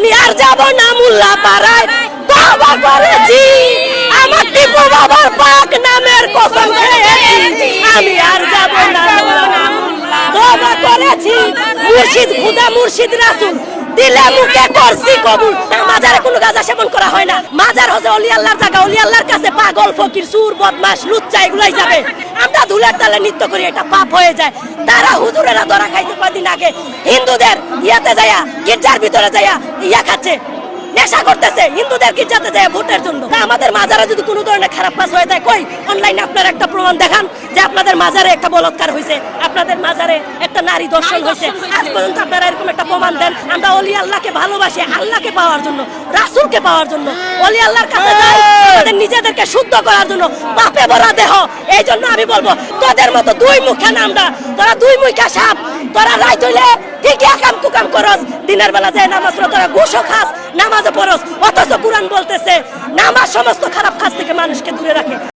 আমি আর যাব না মোল্লা পাড়ায়, তওবা করেছি আমার টিপু বাবার পাক নামের কসম খেয়েছি, আমি আর যাব না তওবা করেছি। মুর্শিদ খুদা মুর্শিদ রাসূল দিলে মুখে করছি কবুল। মাজারে কোনো গাঁজা সেবন করা হয় না। মাজার হচ্ছে ওলি আল্লাহর জায়গা। ওলি আল্লাহর কাছে পাগল ফকির সুর বদমাশ লুচ্চা এগুলাই যাবে। আমরা ধুলার তালে নৃত্য করি, এটা পাপ হয়ে যায়। তারা হুজুরেরা ধরা খাইতে কদিন আগে হিন্দুদের ইয়াতে যায়া গির্জার ভিতরে যায়া ইয়া খাচ্ছে, নেশা করতেছে হিন্দুদের গির্জাতে যায় ভোটের জন্য। আমাদের মাজারে যদি কোনো ধরনের খারাপ কাজ হয়ে যায়, কই অনলাইনে আপনারা একটা প্রমাণ দেখান যে আপনাদের মাজারে একটা বলৎকার হয়েছে, আপনাদের মাজারে একটা নারী দর্শন হয়েছে। আজ পর্যন্ত আপনারা এরকম একটা প্রমাণ দেন। আমরা ওলি আল্লাহকে ভালোবাসি আল্লাহকে পাওয়ার জন্য, রাসূলকে পাওয়ার জন্য। ওলি আল্লাহর কাছে যাই আমাদের নিজেদেরকে শুদ্ধ করার জন্য। পাপে ভরা দেহ, এই জন্য আমি বলবো তোদের মতো দুই মুখে নামটা, তোরা দুই মুখা সাপ, তোরা রাইত হইলে ঠিকই আকাম কুকাম করস, দিনের বেলা যায় নামাজ পড়ো, তোরা ঘুষও খাস নামাজও পড়স, অথচ কুরআন বলতেছে নামাজ সমস্ত খারাপ কাজ থেকে মানুষকে দূরে রাখে।